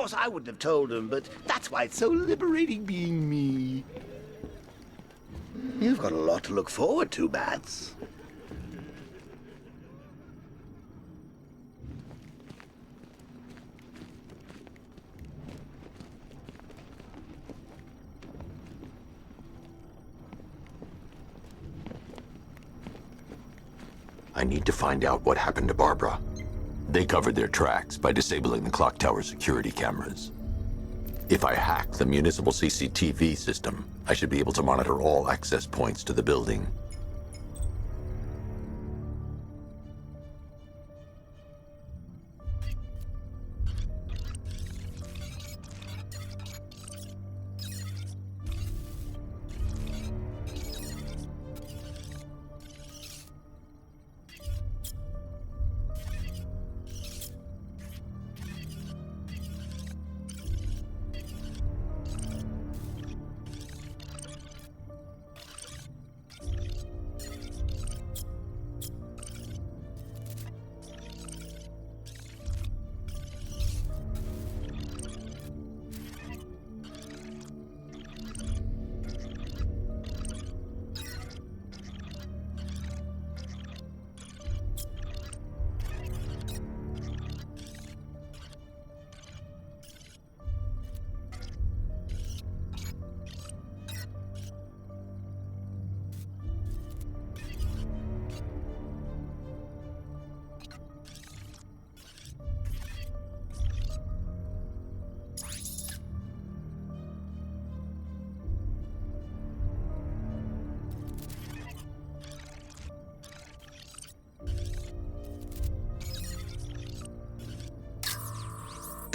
course, I wouldn't have told him, but that's why it's so liberating being me. You've got a lot to look forward to, Bats. I need to find out what happened to Barbara. They covered their tracks by disabling the clock tower security cameras. If I hack the municipal CCTV system, I should be able to monitor all access points to the building.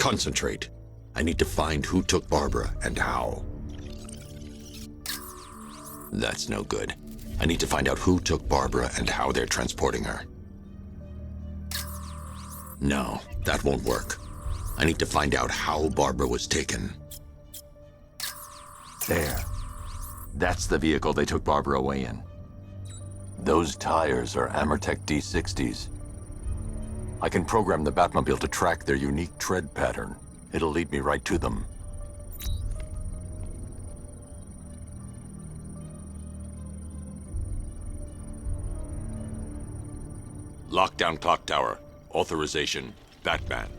Concentrate. I need to find who took Barbara and how. That's no good. I need to find out who took Barbara and how they're transporting her. No, that won't work. I need to find out how Barbara was taken. There. That's the vehicle they took Barbara away in. Those tires are Amertech D60s. I can program the Batmobile to track their unique tread pattern. It'll lead me right to them. Lockdown clock tower. Authorization, Batman.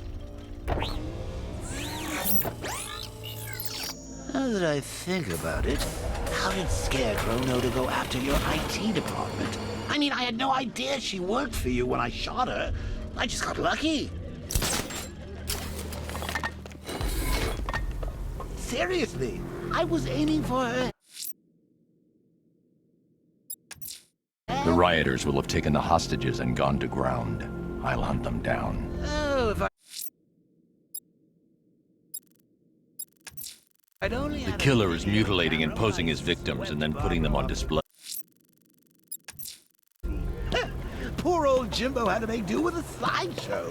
Now that I think about it, how did Scarecrow know to go after your IT department? I mean, I had no idea she worked for you when I shot her. I just got lucky. Seriously, I was aiming for her. The rioters will have taken the hostages and gone to ground. I'll hunt them down. Oh, if I'd only The had killer a is mutilating and posing as victims and then putting them on display. Poor old Jimbo had to make do with a sideshow.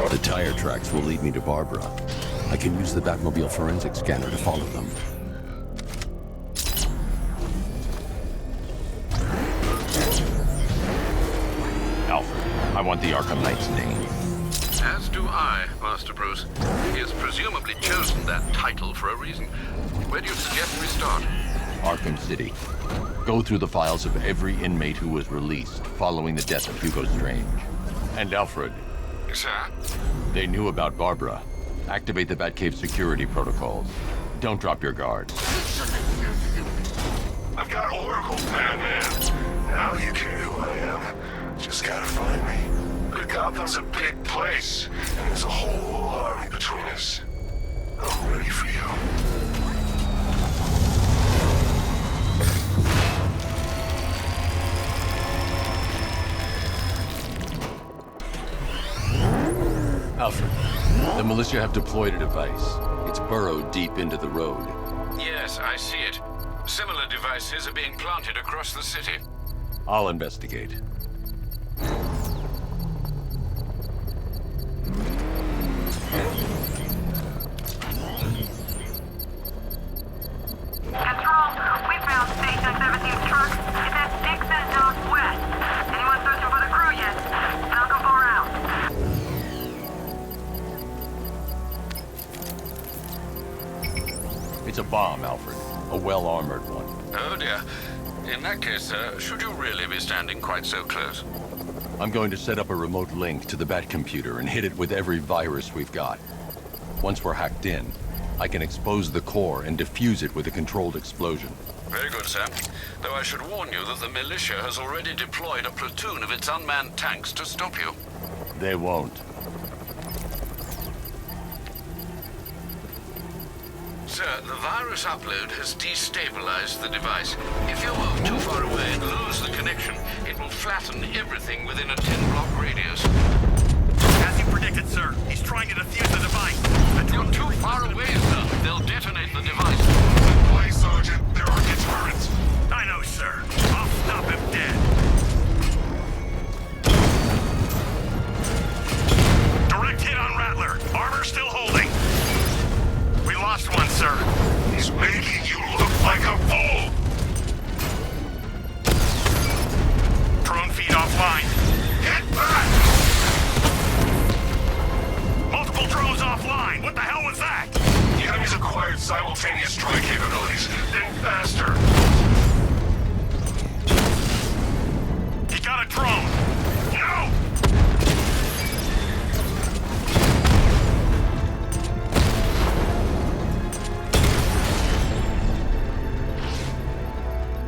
The tire tracks will lead me to Barbara. I can use the Batmobile forensic scanner to follow them. Alfred, I want the Arkham Knight's name. As do I, Master Bruce. He has presumably chosen that title for a reason. Where do you suggest we start? Arkham City. Go through the files of every inmate who was released following the death of Hugo Strange. And Alfred. Sir? They knew about Barbara. Activate the Batcave security protocols. Don't drop your guard. I've got Oracle, Batman. Now you care who I am. Just gotta find me. But Gotham's a big place, and there's a whole army between us. I'm ready for you. Alfred, the militia have deployed a device. It's burrowed deep into the road. Yes, I see it. Similar devices are being planted across the city. I'll investigate. Control, we found Station 17's truck. It's at Dixon Dock bomb, Alfred. A well-armored one. Oh dear. In that case, sir, should you really be standing quite so close? I'm going to set up a remote link to the Bat computer and hit it with every virus we've got. Once we're hacked in, I can expose the core and defuse it with a controlled explosion. Very good, sir. Though I should warn you that the militia has already deployed a platoon of its unmanned tanks to stop you. They won't. Sir, the virus upload has destabilized the device. If you move too far away and lose the connection, it will flatten everything within a 10-block radius. As you predicted, sir. He's trying to defuse the device. You're too far away, sir. They'll detonate the device. Play, Sergeant. There are deterrents. I know, sir. I'll stop him dead. Direct hit on Rattler. Armor still holding. We lost one, sir. He's making you look like a fool. Drone feed offline. Get back! Multiple drones offline. What the hell was that? The enemy's acquired simultaneous strike capabilities. Then faster. He got a drone. No!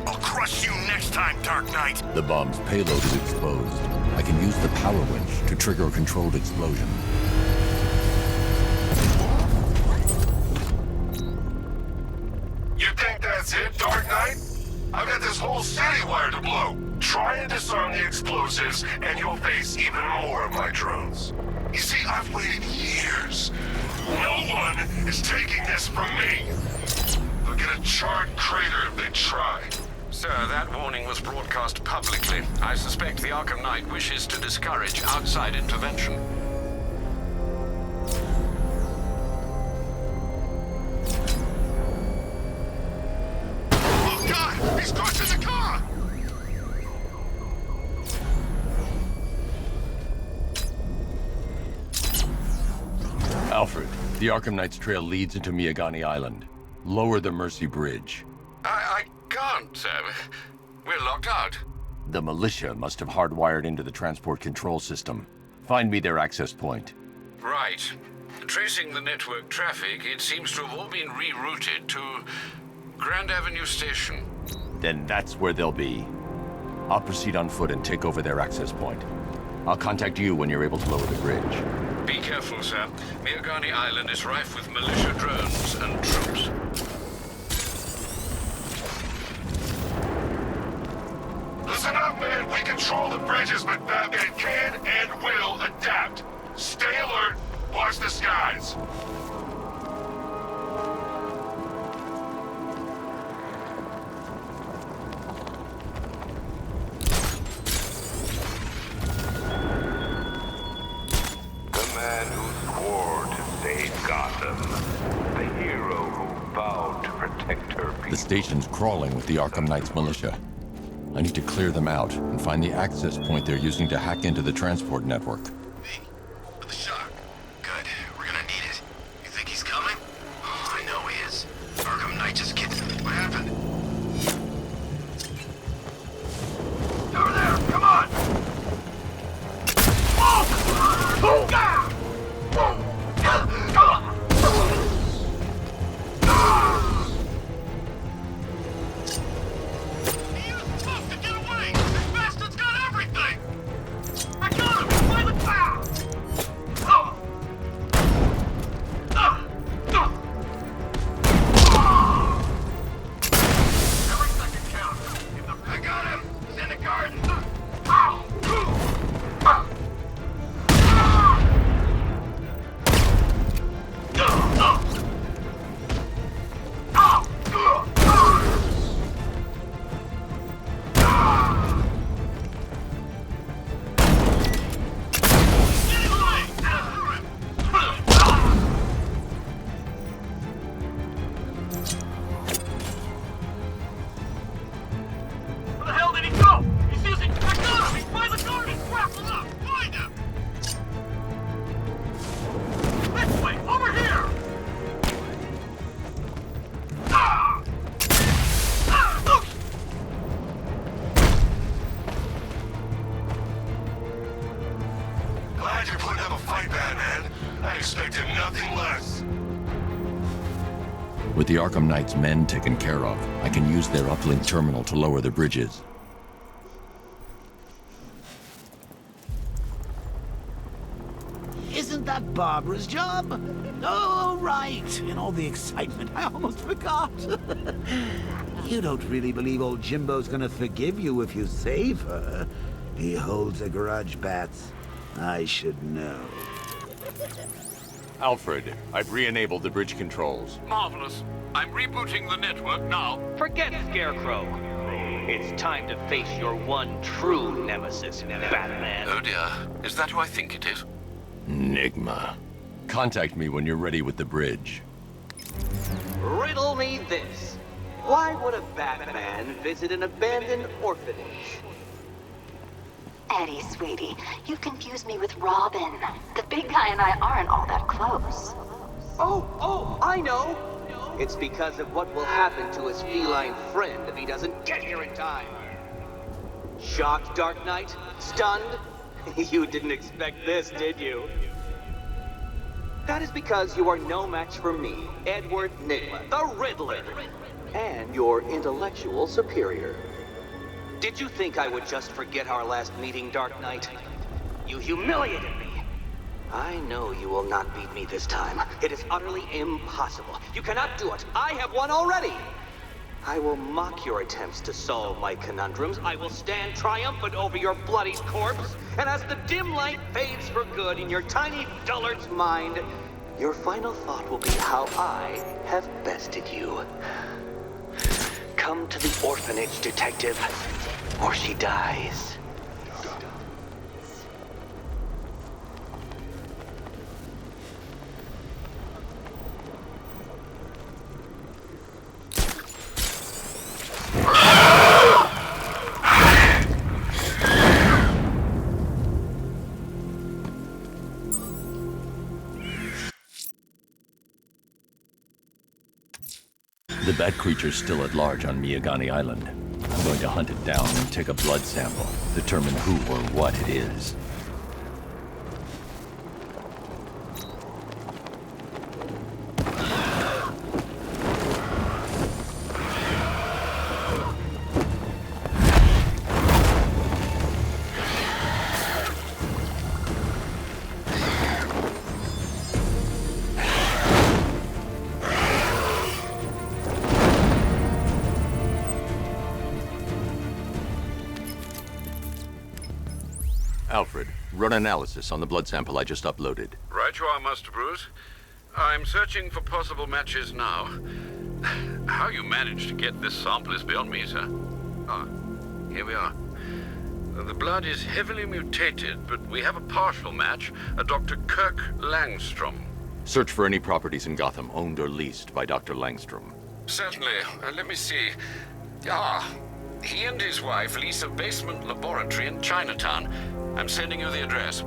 I'll crush you next time, Dark Knight. The bomb's payload is exposed. I can use the power winch to trigger a controlled explosion. You think that's it, Dark Knight? I've got this whole city wired to blow. Try and disarm the explosives, and you'll face even more of my drones. You see, I've waited years. No one is taking this from me. They'll get a charred crater if they try. Sir, that warning was broadcast publicly. I suspect the Arkham Knight wishes to discourage outside intervention. Oh, God! He's crushing the car! Alfred, the Arkham Knight's trail leads into Miagani Island. Lower the Mercy Bridge. I can't, sir. We're locked out. The militia must have hardwired into the transport control system. Find me their access point. Right. Tracing the network traffic, it seems to have all been rerouted to Grand Avenue Station. Then that's where they'll be. I'll proceed on foot and take over their access point. I'll contact you when you're able to lower the bridge. Be careful, sir. Miagani Island is rife with militia drones and troops. Listen up, man. We control the bridges, but Batman can and will adapt. Stay alert. Watch the skies. The man who swore to save Gotham. The hero who vowed to protect her people. The station's crawling with the Arkham Knight's militia. I need to clear them out and find the access point they're using to hack into the transport network. Me? With the shock. Good. We're gonna need it. You think he's coming? Oh, I know he is. Arkham Knight just kidding. What happened? Over there! Come on! Oh! God! Come on! He was supposed to get away! This bastard's got everything! I got him! Why the glad you're putting up a fight, Batman. I expected nothing less. With the Arkham Knight's men taken care of, I can use their uplink terminal to lower the bridges. Isn't that Barbara's job? Oh, right. In all the excitement, I almost forgot. You don't really believe old Jimbo's gonna forgive you if you save her. He holds a grudge, Bats. I should know. Alfred, I've re-enabled the bridge controls. Marvelous. I'm rebooting the network now. Forget Scarecrow. It's time to face your one true nemesis, Batman. Oh dear. Is that who I think it is? Enigma. Contact me when you're ready with the bridge. Riddle me this. Why would a Batman visit an abandoned orphanage? Eddie, sweetie, you confused me with Robin. The big guy and I aren't all that close. Oh, I know! It's because of what will happen to his feline friend if he doesn't get here in time. Shocked, Dark Knight? Stunned? You didn't expect this, did you? That is because you are no match for me, Edward Nygma, the Riddler, and your intellectual superior. Did you think I would just forget our last meeting, Dark Knight? You humiliated me. I know you will not beat me this time. It is utterly impossible. You cannot do it. I have won already. I will mock your attempts to solve my conundrums. I will stand triumphant over your bloody corpse. And as the dim light fades for good in your tiny dullard's mind, your final thought will be how I have bested you. Come to the orphanage, detective, or she dies. The bat creature's still at large on Miyagani Island. I'm going to hunt it down and take a blood sample, determine who or what it is. Alfred, run analysis on the blood sample I just uploaded. Right you are, Master Bruce. I'm searching for possible matches now. How you managed to get this sample is beyond me, sir. Ah, here we are. The blood is heavily mutated, but we have a partial match, a Dr. Kirk Langstrom. Search for any properties in Gotham owned or leased by Dr. Langstrom. Certainly. Let me see. Ah, he and his wife lease a basement laboratory in Chinatown. I'm sending you the address.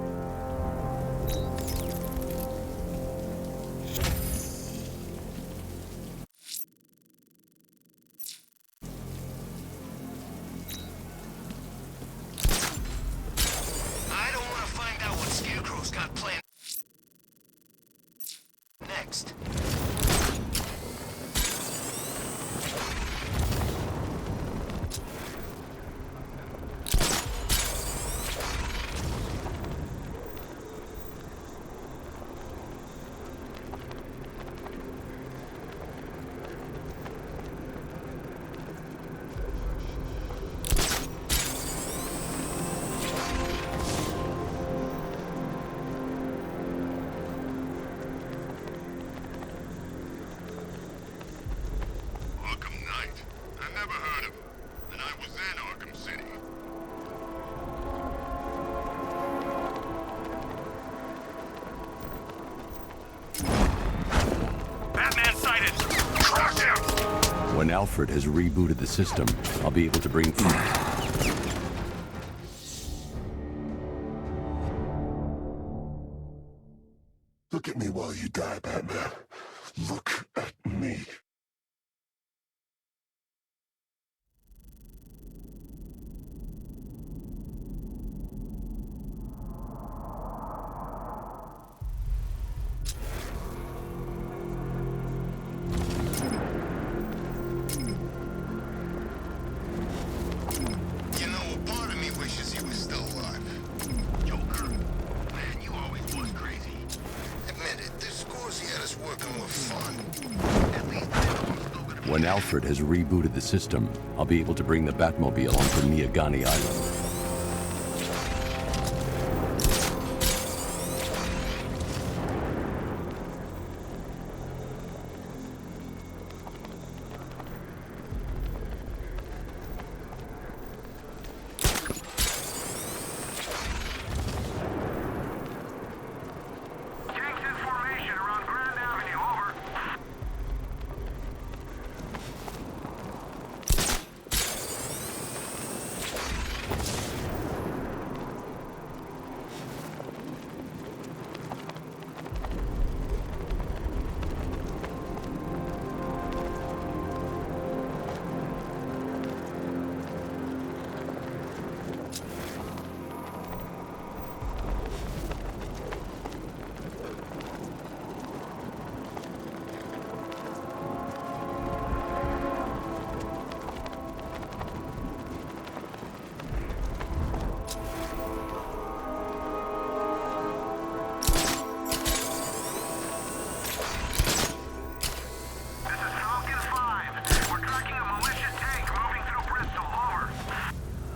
I don't want to find out what Scarecrow's got planned next. Arkham Knight? I never heard of him. And I was in Arkham City. Batman sighted! Track him! When Alfred has rebooted the system, I'll be able to bring... Look at me while you die, Batman. Look at me. When Alfred has rebooted the system, I'll be able to bring the Batmobile onto Miyagani Island.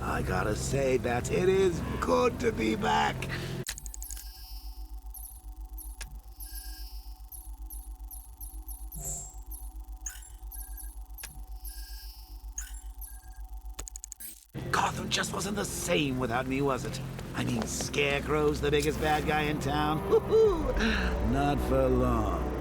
I gotta say, Bats, it is good to be back. Gotham just wasn't the same without me, was it? I mean, Scarecrow's the biggest bad guy in town. Not for long.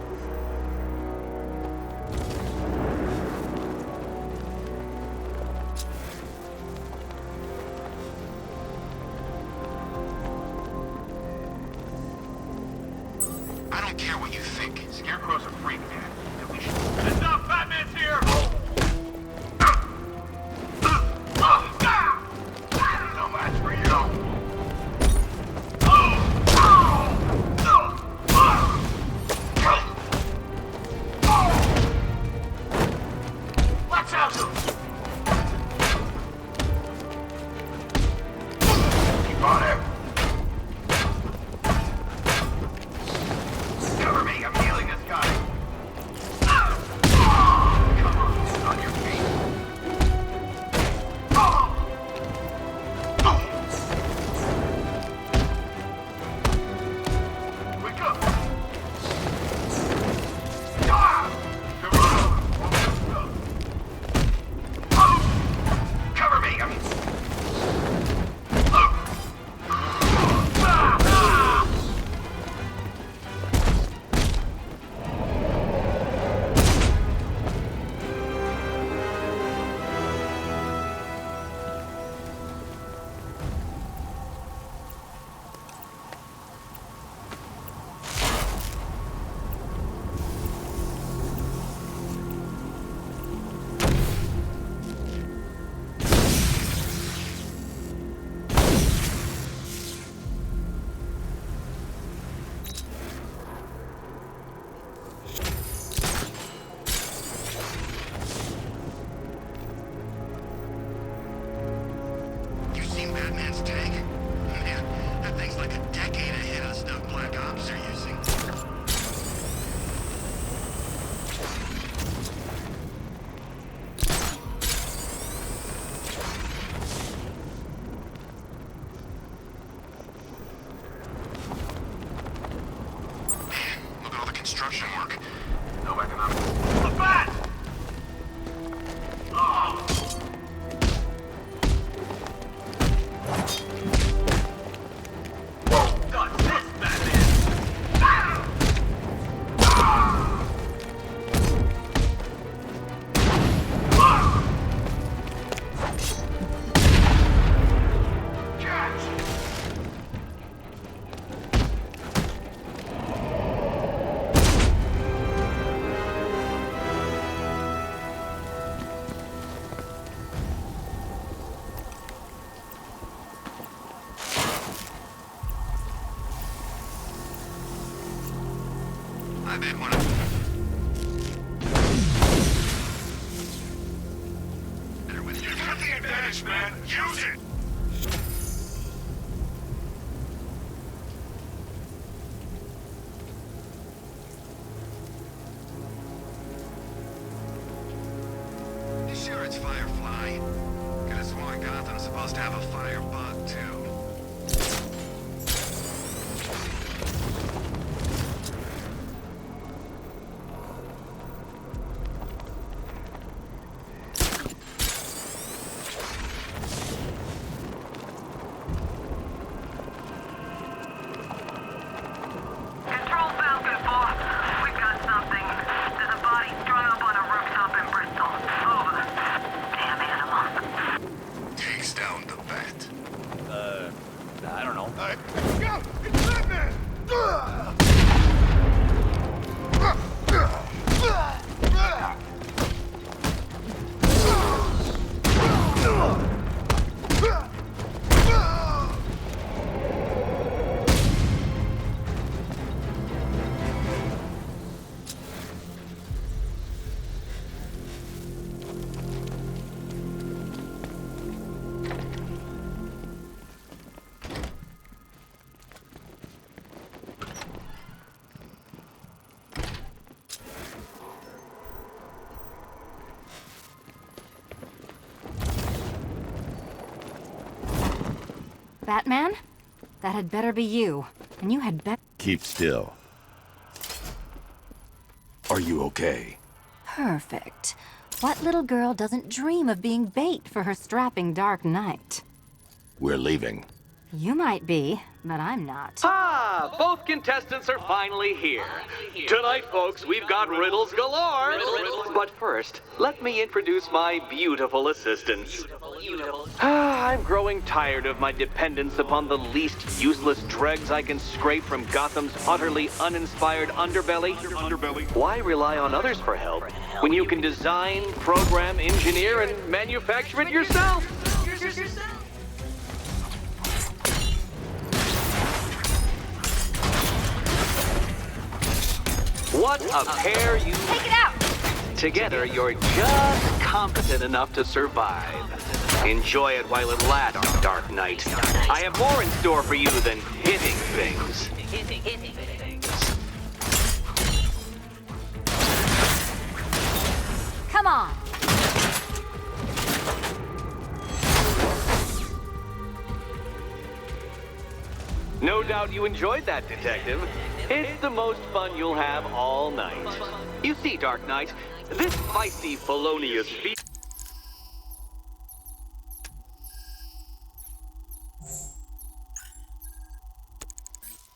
I don't care what you think. Scarecrow's a freak, man. And we should... Stop! Batman's here! No match for you! Watch out! Keep on him! Cover me! I'm healing this guy! Come on, on your feet! Wake up! Cover me! You seen Batman's tank? Man, that thing's like a decade ahead of stuff Black Ops are using. Man, look at all the construction work. No economic. The bat! Not this Batman! Catch! I bet one of them. You got the advantage, man. Use it! must have a firebug, too. Control Falcon 4. We've got something. There's a body strung up on a rooftop in Bristol. Over. Damn animal. Takes down the bat. I don't know. Go! It's Batman! Batman? That had better be you. And you had better... Keep still. Are you okay? Perfect. What little girl doesn't dream of being bait for her strapping Dark Knight? We're leaving. You might be, but I'm not. Ah, both contestants are finally here. Tonight, folks, we've got riddles galore. But first, let me introduce my beautiful assistants. I'm growing tired of my dependence upon the least useless dregs I can scrape from Gotham's utterly uninspired underbelly. Why rely on others for help when you can design, program, engineer, and manufacture it yourself? What a pair you... Take it out! Together, you're just competent enough to survive. Enjoy it while it lasts, Dark Knight. I have more in store for you than hitting things. Come on! No doubt you enjoyed that, Detective. It's the most fun you'll have all night. You see, Dark Knight, this feisty, felonious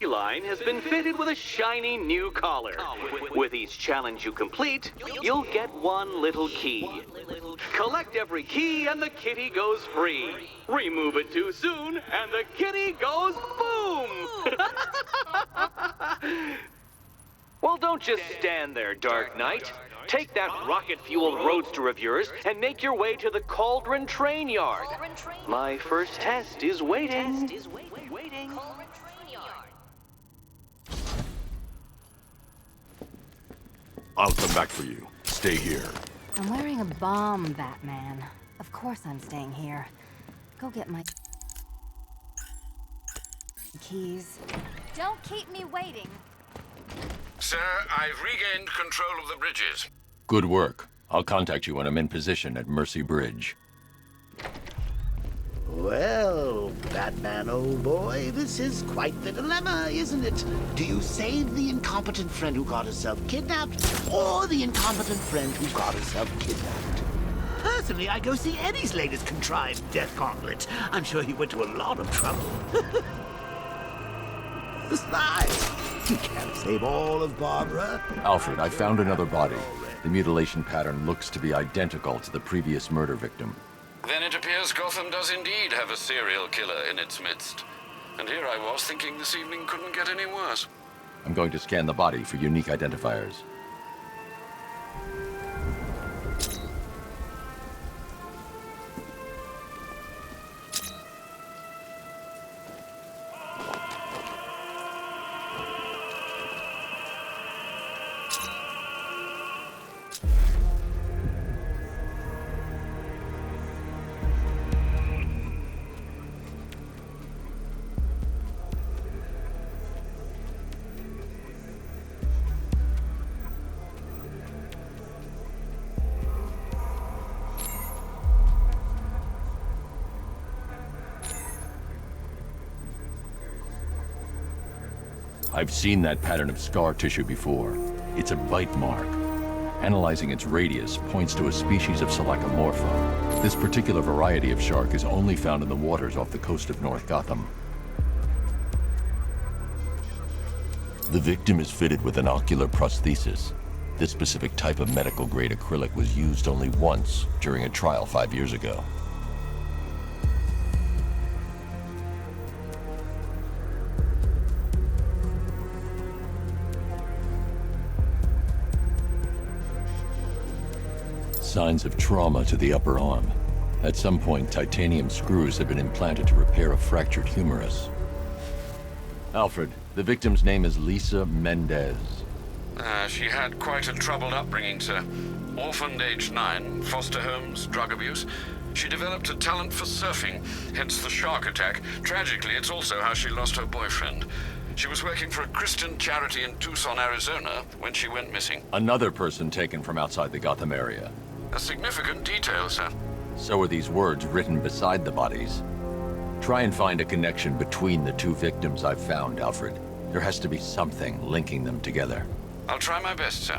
line has been fitted with a shiny new collar. With each challenge you complete, you'll get one little key. Collect every key and the kitty goes free. Remove it too soon and the kitty goes boom! Well, don't just stand there, Dark Knight. Take that rocket-fueled roadster of yours and make your way to the Cauldron Train Yard. My first test is waiting. I'll come back for you. Stay here. I'm wearing a bomb, Batman. Of course I'm staying here. Go get my... keys. Don't keep me waiting. Sir, I've regained control of the bridges. Good work. I'll contact you when I'm in position at Mercy Bridge. Well, Batman, old boy, this is quite the dilemma, isn't it? Do you save the incompetent friend who got herself kidnapped, or the incompetent friend who got herself kidnapped? Personally, I go see Eddie's latest contrived death gauntlet. I'm sure he went to a lot of trouble. Besides, he can't save all of Barbara. Alfred, I found another body. The mutilation pattern looks to be identical to the previous murder victim. Then it appears Gotham does indeed have a serial killer in its midst. And here I was thinking this evening couldn't get any worse. I'm going to scan the body for unique identifiers. I've seen that pattern of scar tissue before. It's a bite mark. Analyzing its radius points to a species of Selachomorpha. This particular variety of shark is only found in the waters off the coast of North Gotham. The victim is fitted with an ocular prosthesis. This specific type of medical-grade acrylic was used only once during a trial 5 years ago. Signs of trauma to the upper arm. At some point, titanium screws have been implanted to repair a fractured humerus. Alfred, the victim's name is Lisa Mendez. She had quite a troubled upbringing, sir. Orphaned age 9, foster homes, drug abuse. She developed a talent for surfing, hence the shark attack. Tragically, it's also how she lost her boyfriend. She was working for a Christian charity in Tucson, Arizona, when she went missing. Another person taken from outside the Gotham area. A significant detail, sir. So are these words written beside the bodies. Try and find a connection between the two victims I've found, Alfred. There has to be something linking them together. I'll try my best, sir.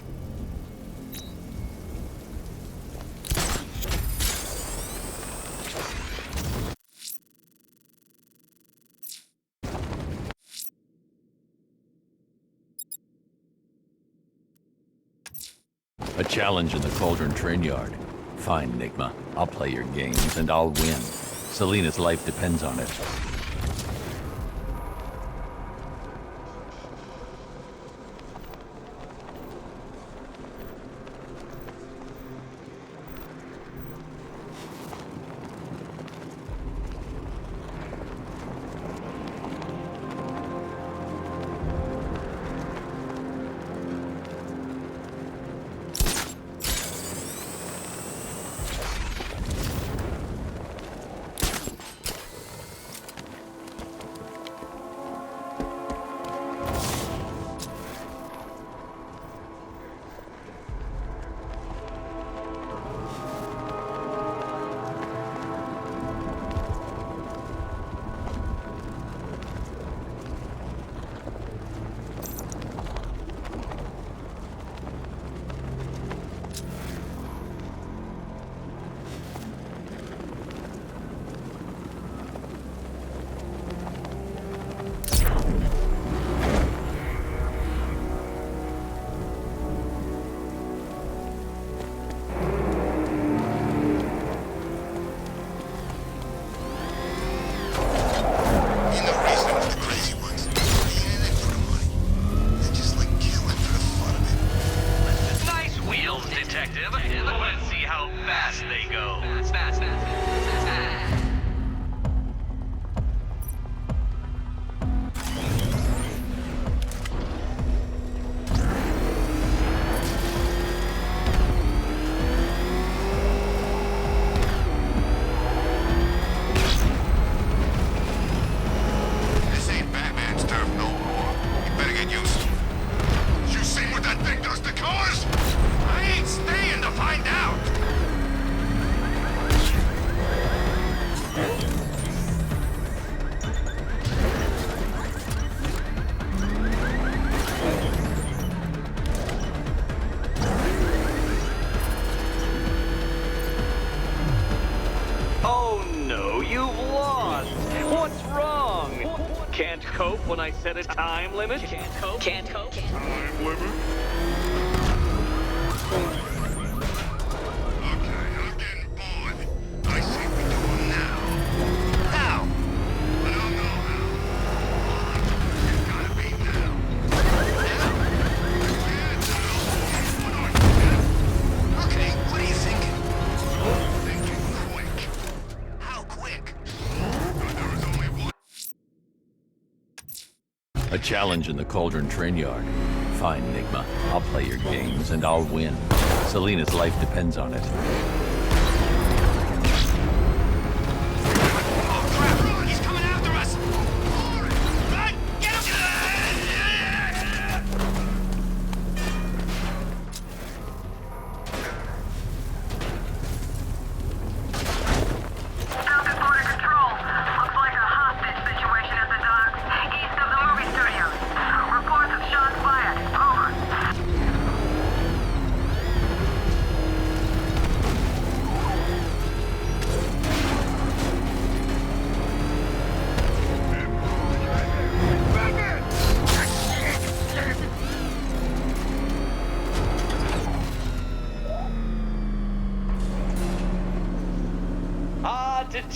A challenge in the Cauldron train yard. Fine, Enigma. I'll play your games and I'll win. Selina's life depends on it. Can't cope when I set a time limit? Can't cope? Can't cope? Time limit? Okay, I'm getting bored. I say we do them now. How? I don't know how. It's gotta be now. Now? Yeah, now. Okay, what are you thinking? Thinking quick. How quick? There is only one. A challenge in the Cauldron train yard. Fine, Enigma. I'll play your games and I'll win. Selina's life depends on it. Oh crap! He's coming after us! Run! Get him! Falcon Border Control. Looks like a hostage situation at the docks, east of the movie studios. Report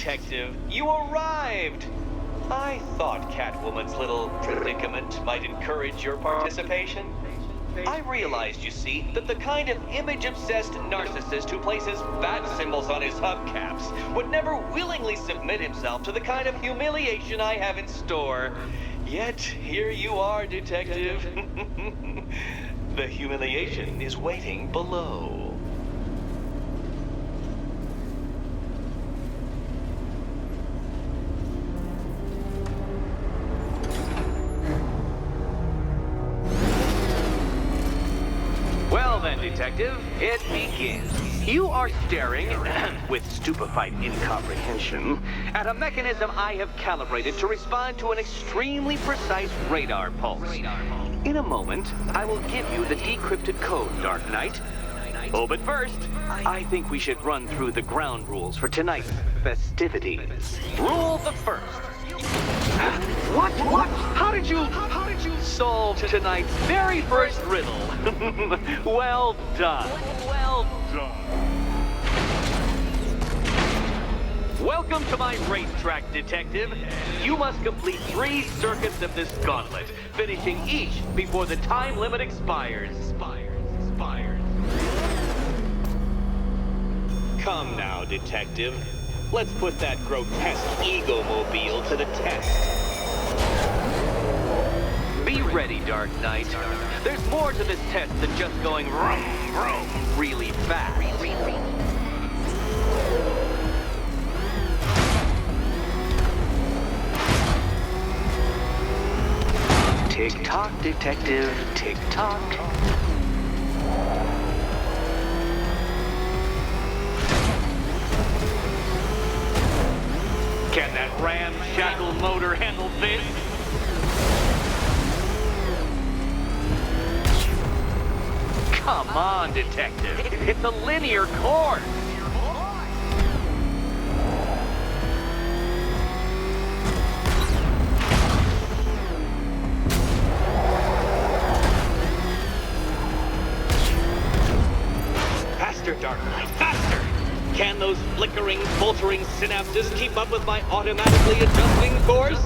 Detective, you arrived! I thought Catwoman's little predicament might encourage your participation. I realized, you see, that the kind of image-obsessed narcissist who places bat symbols on his hubcaps would never willingly submit himself to the kind of humiliation I have in store. Yet, here you are, Detective. The humiliation is waiting below. Detective, it begins. You are staring, with stupefied incomprehension, at a mechanism I have calibrated to respond to an extremely precise radar pulse. In a moment, I will give you the decrypted code, Dark Knight. Oh, but first, I think we should run through the ground rules for tonight's festivities. Rule the first. What? How did you solve tonight's very first riddle? Well done. Welcome to my racetrack, Detective. You must complete 3 circuits of this gauntlet, finishing each before the time limit expires. Come now, Detective. Let's put that grotesque ego-mobile to the test. Be ready, Dark Knight. There's more to this test than just going vroom, vroom really fast. Tick-tock, Detective, tick-tock. Can that ramshackle motor handle this? Come on, Detective. It's a linear course. Faster, Dark Knight, faster! Can those flickering, faltering synapses keep up with my automatically adjusting course?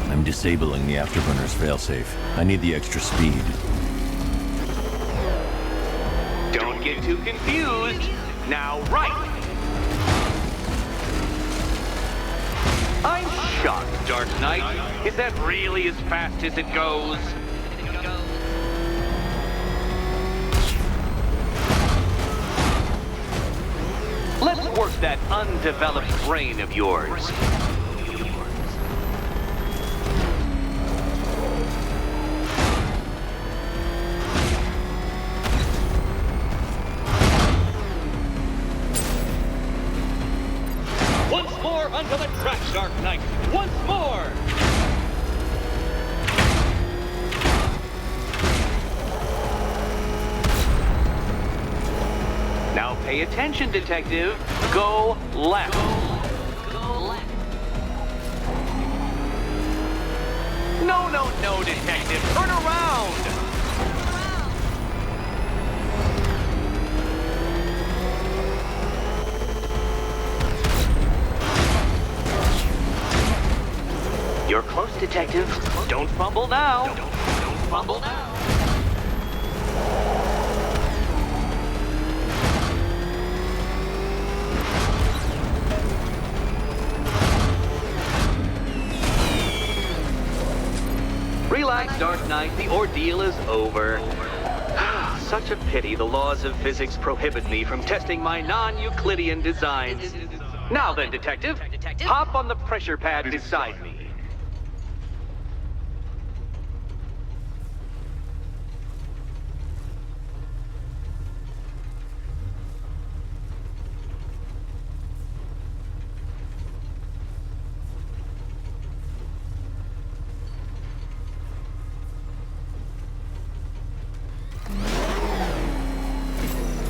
I'm disabling the afterburner's failsafe. I need the extra speed. Don't get too confused. Now, right. I'm shocked, Dark Knight. Is that really as fast as it goes? Let's work that undeveloped brain of yours. Once more onto the track, Dark Knight. Once more! Now pay attention, Detective. Go left. No, Detective. Turn around. You're close, Detective. Don't fumble now. Don't fumble now. Relax, Dark Knight. The ordeal is over. Such a pity the laws of physics prohibit me from testing my non-Euclidean designs. Now then, Detective, hop on the pressure pad beside me.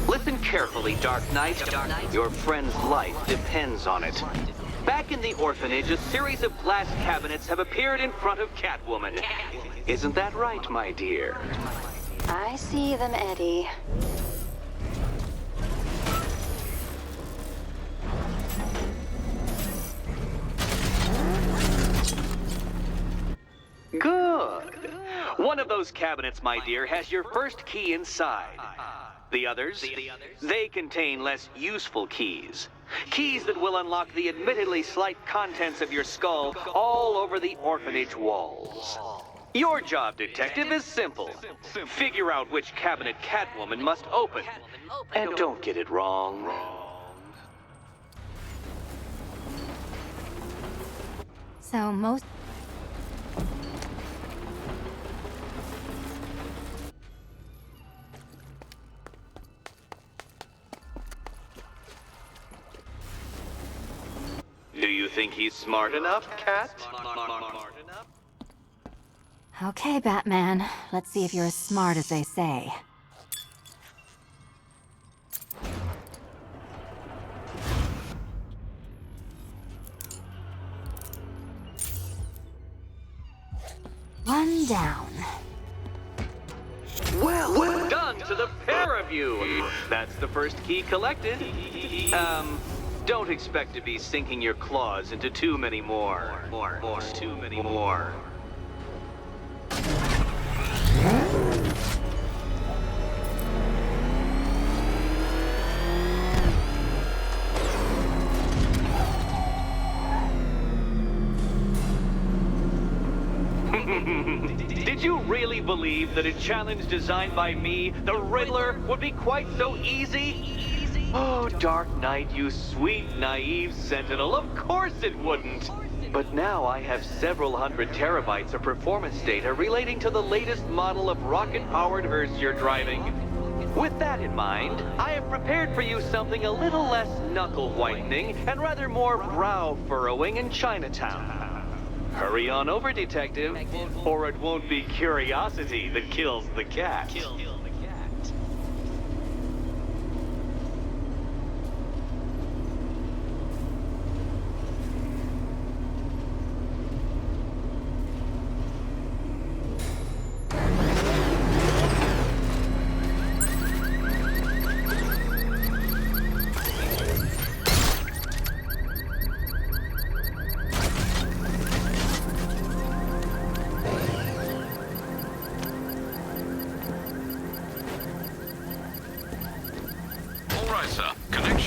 Listen carefully, Dark Knight. Your friend's life depends on it. Back in the orphanage, a series of glass cabinets have appeared in front of Catwoman. Isn't that right, my dear? I see them, Eddie. One of those cabinets, my dear, has your first key inside. The others, they contain less useful keys. Keys that will unlock the admittedly slight contents of your skull all over the orphanage walls. Your job, detective, is simple. Figure out which cabinet Catwoman must open. And don't get it wrong. So most... Do you think he's smart enough, Cat? Okay, Batman. Let's see if you're as smart as they say. One down. Well done to the pair of you. That's the first key collected. Don't expect to be sinking your claws into too many more. Too many more. Did you really believe that a challenge designed by me, the Riddler, would be quite so easy? Oh, Dark Knight, you sweet, naive sentinel, of course it wouldn't. But now I have several hundred terabytes of performance data relating to the latest model of rocket-powered hearse you're driving. With that in mind, I have prepared for you something a little less knuckle-whitening and rather more brow-furrowing in Chinatown. Hurry on over, detective, or it won't be curiosity that kills the cat.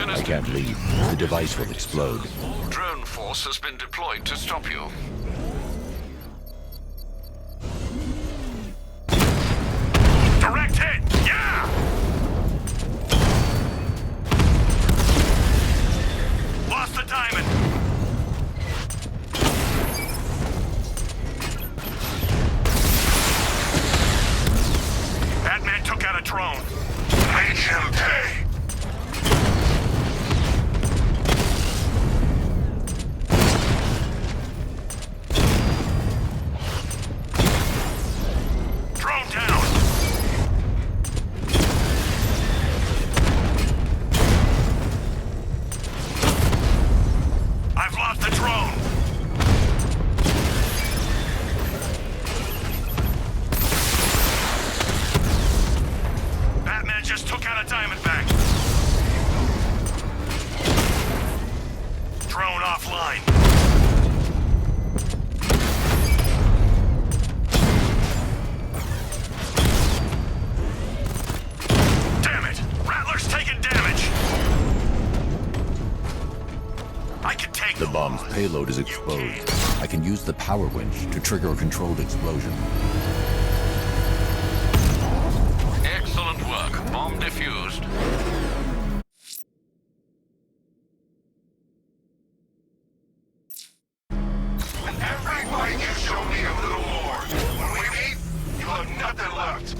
I can't leave. The device will explode. Drone force has been deployed to stop you. Direct hit! Yeah! Lost the diamond! Batman took out a drone. Make him pay! The bomb's payload is exposed. I can use the power winch to trigger a controlled explosion. Excellent work. Bomb defused. Everybody can show me a little more. When we meet, you'll have nothing left.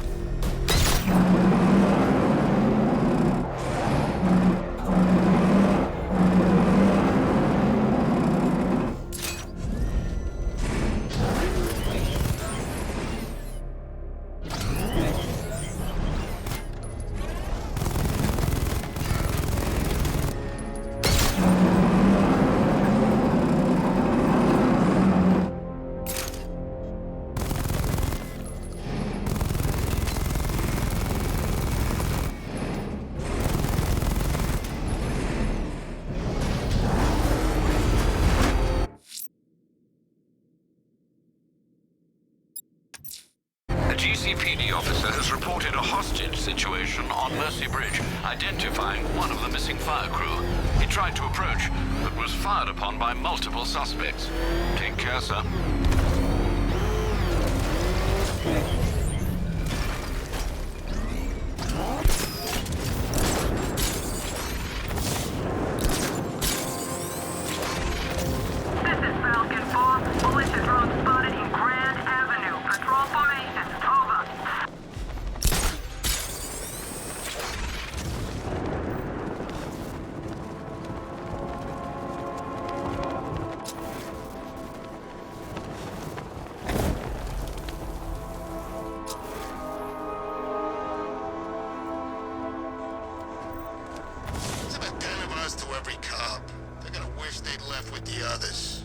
GCPD officer has reported a hostage situation on Mercy Bridge, identifying one of the missing fire crew. He tried to approach, but was fired upon by multiple suspects. Take care, sir. This is Falcon 4. Militia drone spotted in Grand Avenue. Patrol formation. Over. It's about 10 of us to every cop. They're gonna wish they'd left with the others.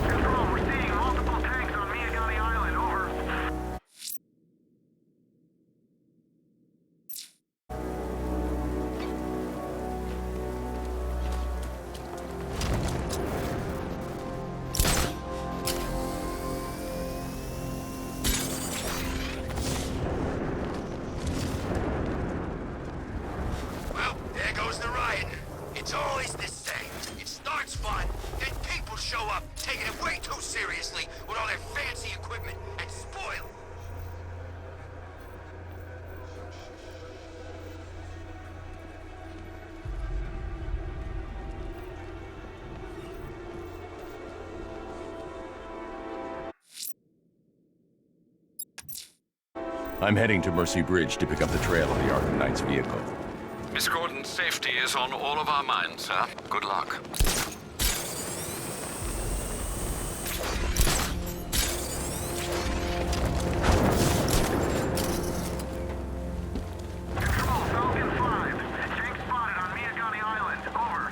Control, we're seeing multiple tanks on Miagani Island. Over. Well, there goes the riot. It's always the same. It starts fun, then people show up, taking it way too seriously with all their fancy equipment, and spoil it. I'm heading to Mercy Bridge to pick up the trail of the Arkham Knight's vehicle. Miss Gordon's safety is on all of our minds, sir. Good luck. Control, Falcon 5. Tank spotted on Miagani Island. Over.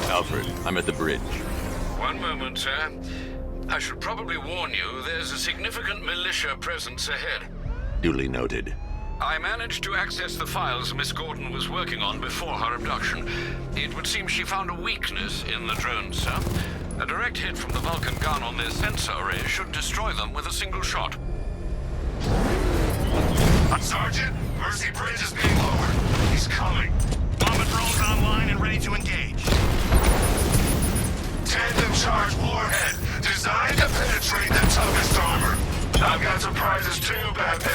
Alfred, I'm at the bridge. One moment, sir. I should probably warn you, there's a significant militia presence ahead. Duly noted. I managed to access the files Miss Gordon was working on before her abduction. It would seem she found a weakness in the drones, sir. A direct hit from the Vulcan gun on their sensor array should destroy them with a single shot. Sergeant, Mercy Bridge is being lowered. He's coming. Bomber drones online and ready to engage. Tandem charge warhead, designed to penetrate the toughest armor. I've got surprises too, Batman.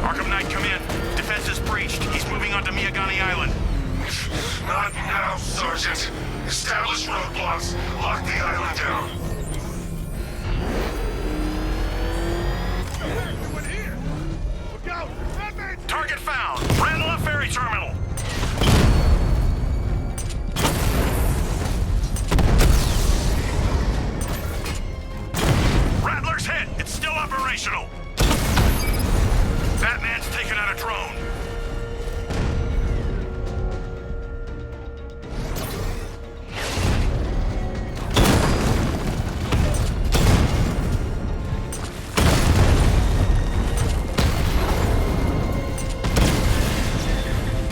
Arkham Knight, come in. Defense is breached. He's moving onto Miagani Island. Not now, Sergeant. Establish roadblocks. Lock the island down. Target found. Randall Ferry Terminal. Rattler's hit. It's still operational. Batman's taken out a drone.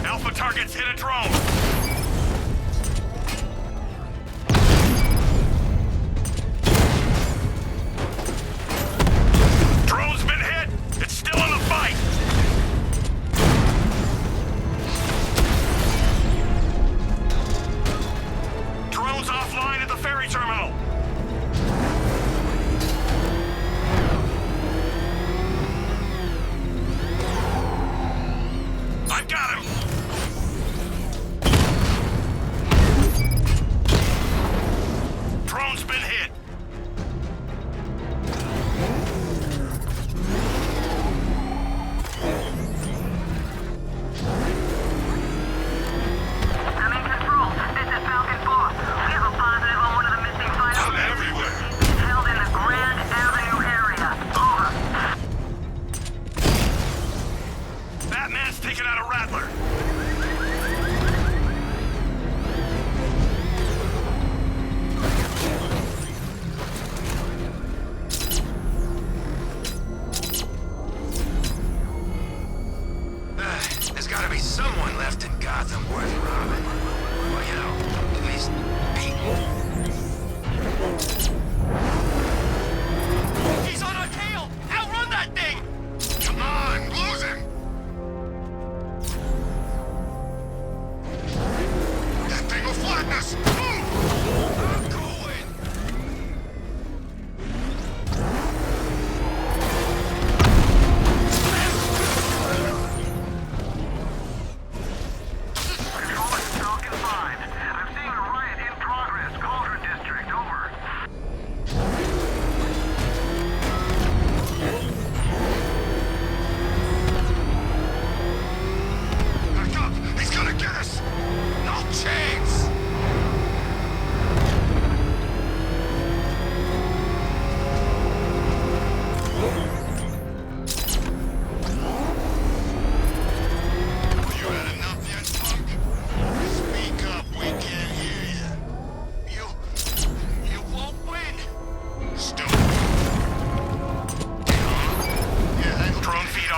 Alpha targets hit a drone. Drone's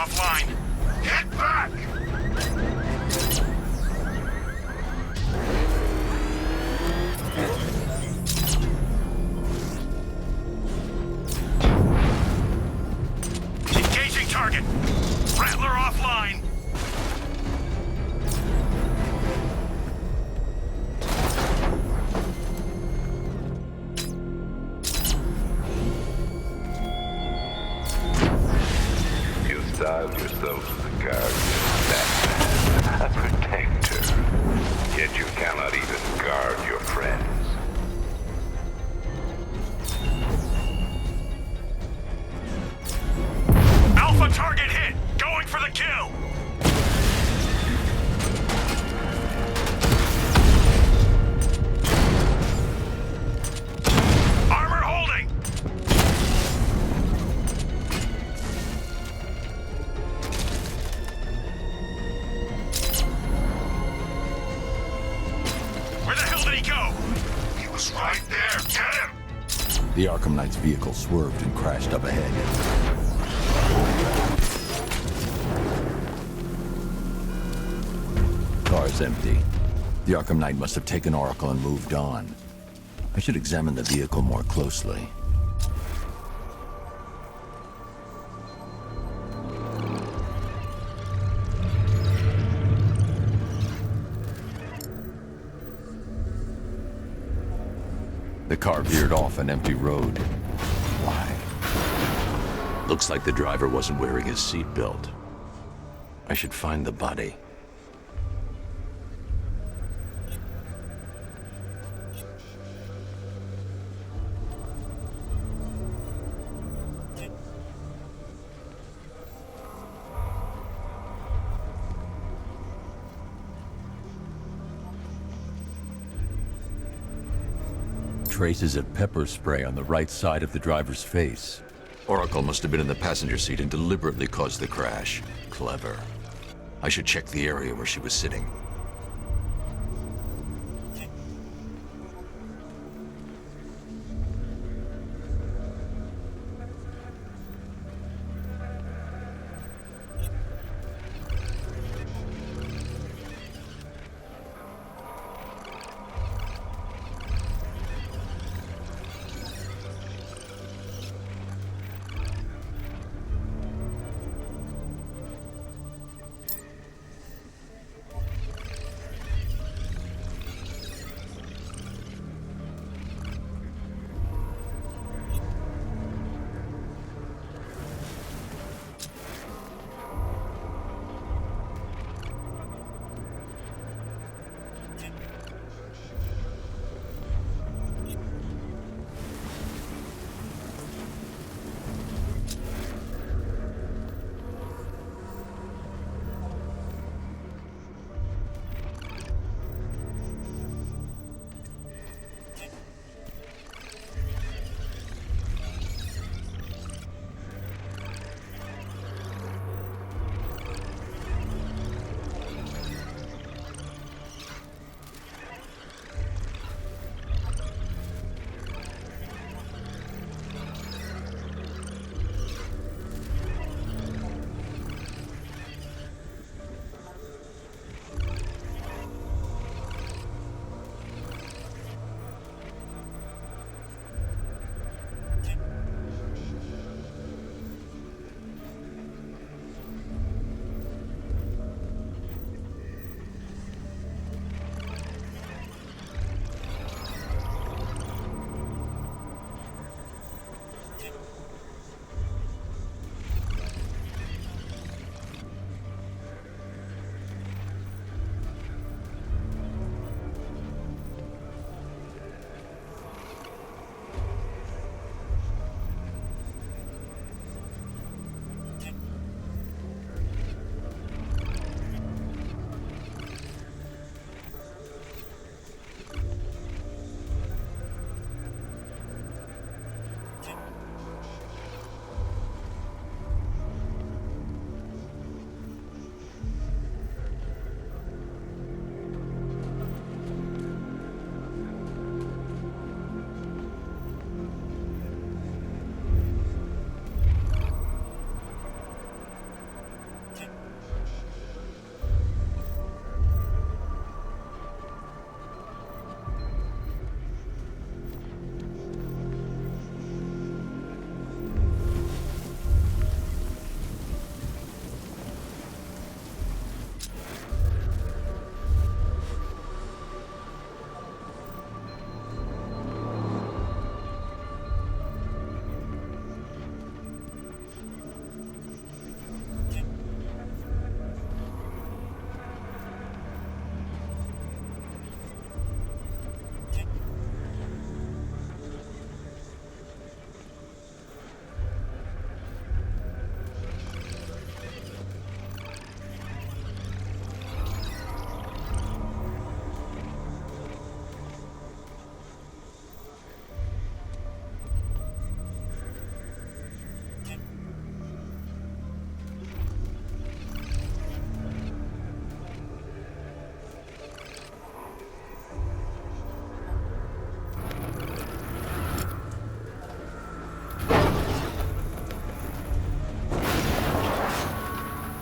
offline. Get back! Engaging target. Rattler offline. You styled yourself as a guardian, Batman, a protector. Yet you cannot even guard your friends. Alpha target hit. Going for the kill. Armor holding. Where the hell did he go? He was right there. Get him! The Arkham Knight's vehicle swerved and crashed up ahead. Car's empty. The Arkham Knight must have taken Oracle and moved on. I should examine the vehicle more closely. The car veered off an empty road. Why? Looks like the driver wasn't wearing his seatbelt. I should find the body. Traces of pepper spray on the right side of the driver's face. Oracle must have been in the passenger seat and deliberately caused the crash. Clever. I should check the area where she was sitting.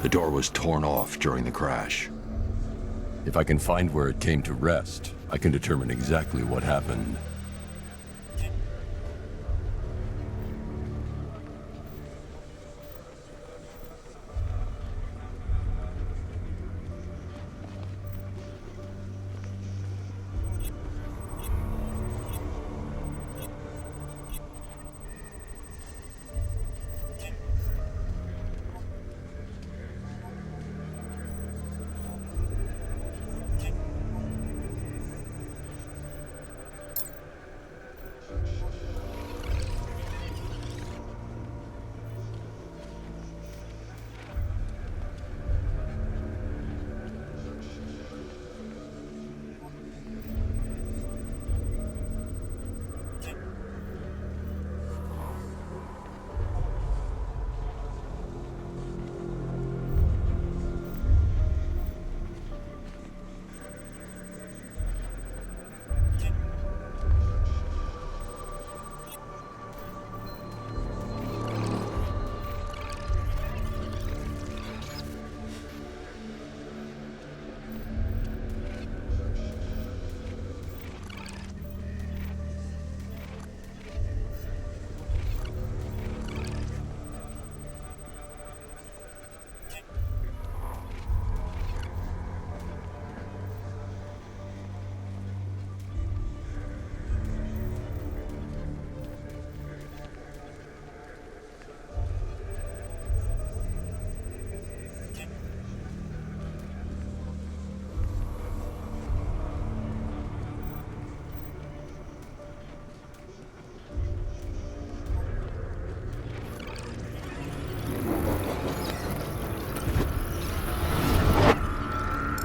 The door was torn off during the crash. If I can find where it came to rest, I can determine exactly what happened.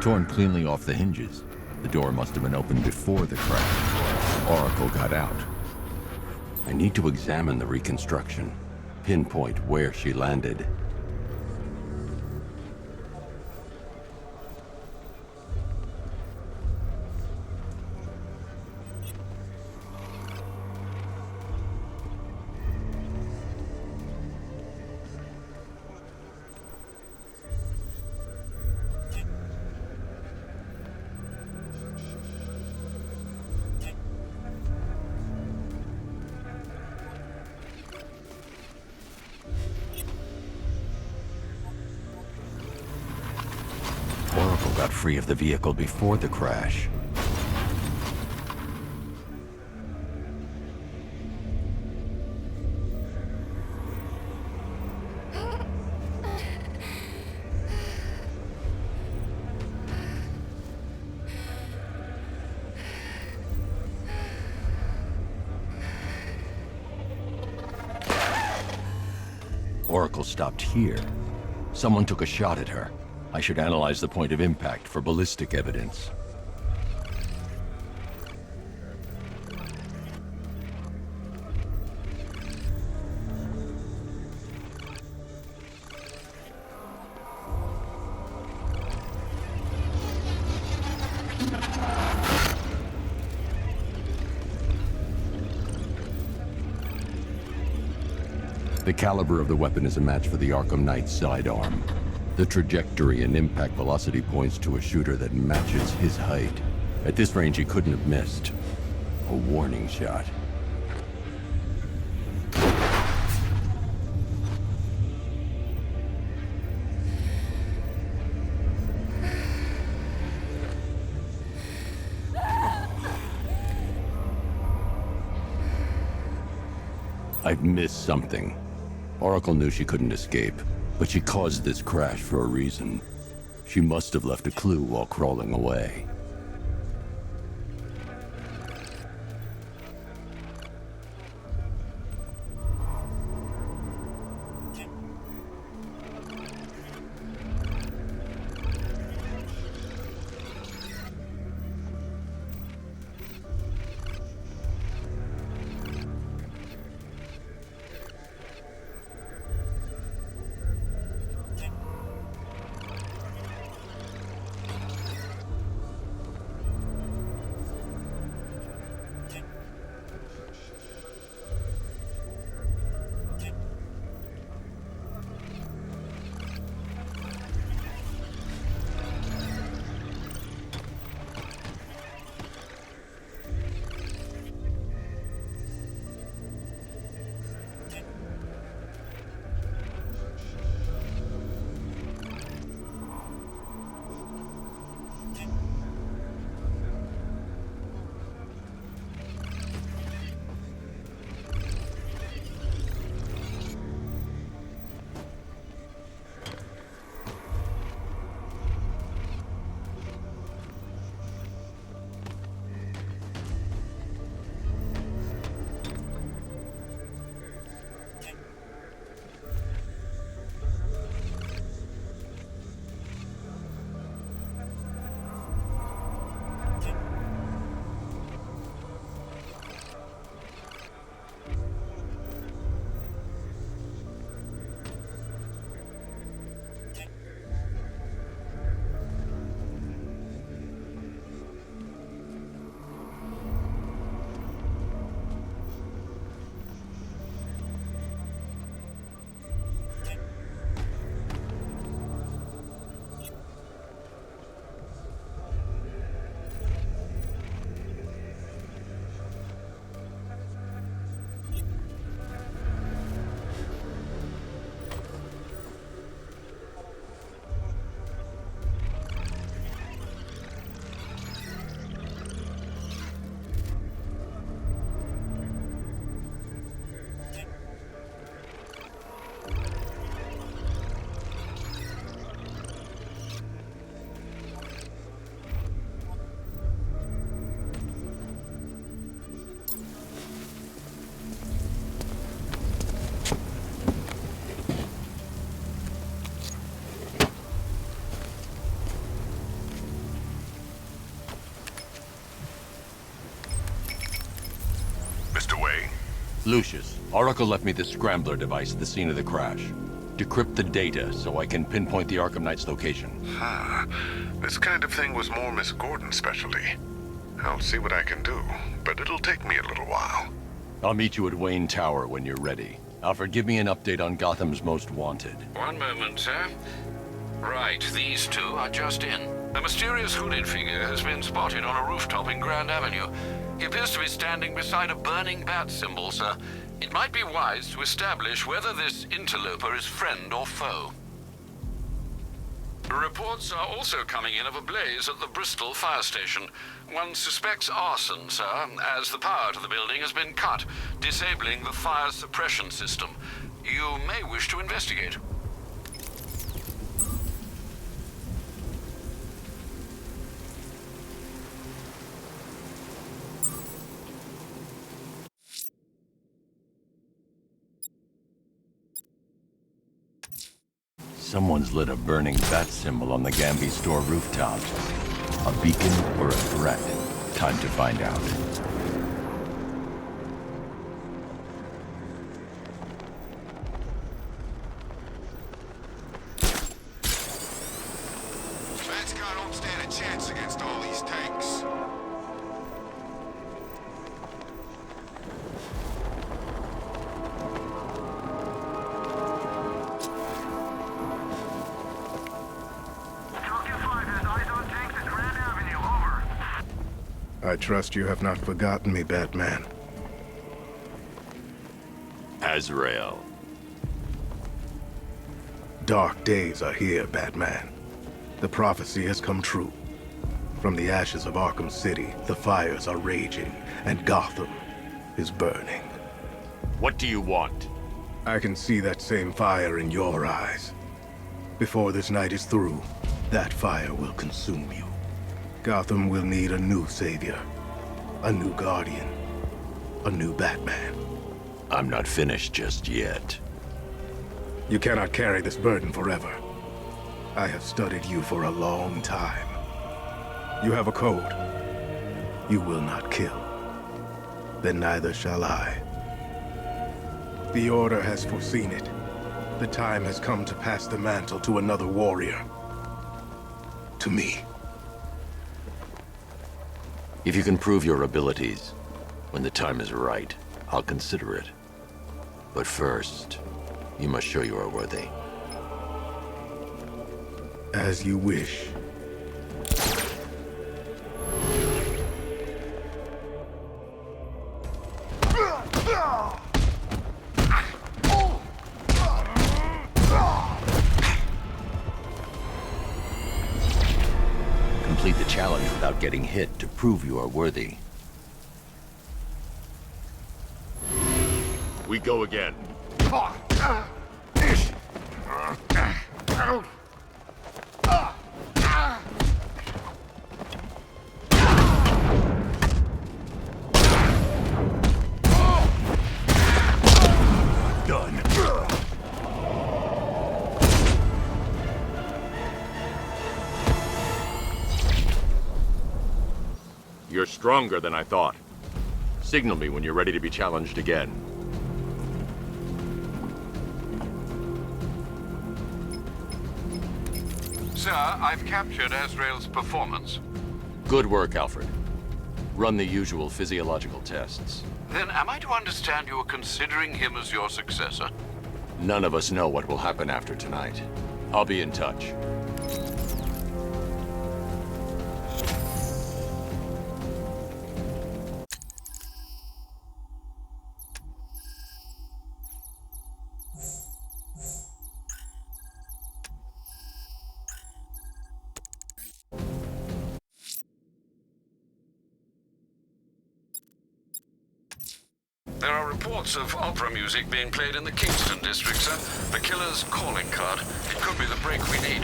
Torn cleanly off the hinges. The door must have been opened before the crash. Oracle got out. I need to examine the reconstruction, pinpoint where she landed. Got free of the vehicle before the crash. Oracle stopped here. Someone took a shot at her. I should analyze the point of impact for ballistic evidence. The caliber of the weapon is a match for the Arkham Knight sidearm. The trajectory and impact velocity points to a shooter that matches his height. At this range, he couldn't have missed. A warning shot. I've missed something. Oracle knew she couldn't escape. But she caused this crash for a reason. She must have left a clue while crawling away. Lucius, Oracle left me the scrambler device at the scene of the crash. Decrypt the data so I can pinpoint the Arkham Knight's location. This kind of thing was more Miss Gordon's specialty. I'll see what I can do, but it'll take me a little while. I'll meet you at Wayne Tower when you're ready. Alfred, give me an update on Gotham's Most Wanted. One moment, sir. Right, these two are just in. A mysterious hooded figure has been spotted on a rooftop in Grand Avenue. He appears to be standing beside a burning bat symbol, sir. It might be wise to establish whether this interloper is friend or foe. Reports are also coming in of a blaze at the Bristol fire station. One suspects arson, sir, as the power to the building has been cut, disabling the fire suppression system. You may wish to investigate. Someone's lit a burning bat symbol on the Gamby store rooftop. A beacon or a threat? Time to find out. Bat's don't stand a chance against all these tanks. I trust you have not forgotten me, Batman. Azrael. Dark days are here, Batman. The prophecy has come true. From the ashes of Arkham City, the fires are raging, and Gotham is burning. What do you want? I can see that same fire in your eyes. Before this night is through, that fire will consume you. Gotham will need a new savior, a new guardian, a new Batman. I'm not finished just yet. You cannot carry this burden forever. I have studied you for a long time. You have a code. You will not kill. Then neither shall I. The Order has foreseen it. The time has come to pass the mantle to another warrior. To me. If you can prove your abilities, when the time is right, I'll consider it. But first, you must show you are worthy. As you wish. Complete the challenge without getting hit to prove you are worthy. We go again. Done. You're stronger than I thought. Signal me when you're ready to be challenged again. Sir, I've captured Azrael's performance. Good work, Alfred. Run the usual physiological tests. Then am I to understand you are considering him as your successor? None of us know what will happen after tonight. I'll be in touch. There are reports of opera music being played in the Kingston district, sir. The killer's calling card. It could be the break we need.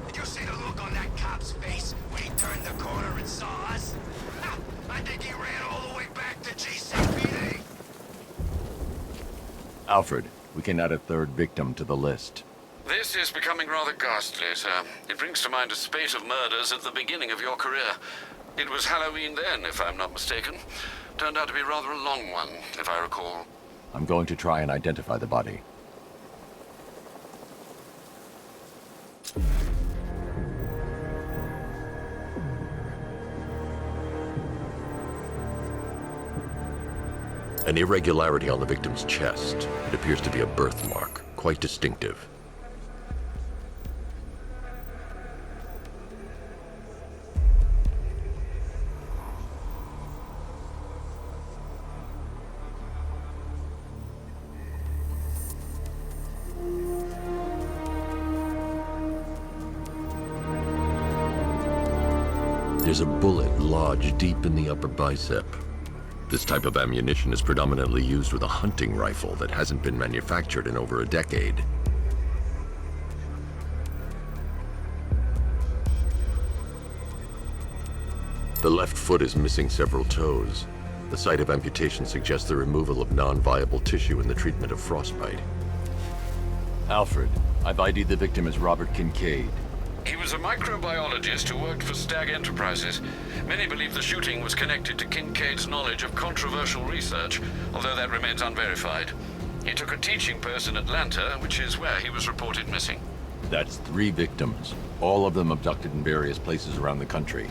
Did you see the look on that cop's face when he turned the corner and saw us? Ha! I think he ran all the way back to GCPD. Alfred, we can add a third victim to the list. This is becoming rather ghastly, sir. It brings to mind a spate of murders at the beginning of your career. It was Halloween then, if I'm not mistaken. Turned out to be rather a long one, if I recall. I'm going to try and identify the body. An irregularity on the victim's chest. It appears to be a birthmark, quite distinctive. There's a bullet lodged deep in the upper bicep. This type of ammunition is predominantly used with a hunting rifle that hasn't been manufactured in over a decade. The left foot is missing several toes. The site of amputation suggests the removal of non-viable tissue in the treatment of frostbite. Alfred, I've ID'd the victim as Robert Kincaid. He was a microbiologist who worked for Stag Enterprises. Many believe the shooting was connected to Kincaid's knowledge of controversial research, although that remains unverified. He took a teaching post in Atlanta, which is where he was reported missing. That's 3 victims, all of them abducted in various places around the country.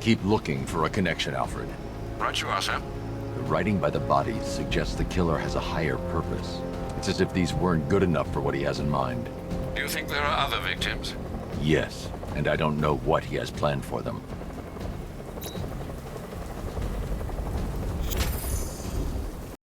Keep looking for a connection, Alfred. Right you are, sir. The writing by the bodies suggests the killer has a higher purpose. It's as if these weren't good enough for what he has in mind. Do you think there are other victims? Yes, and I don't know what he has planned for them.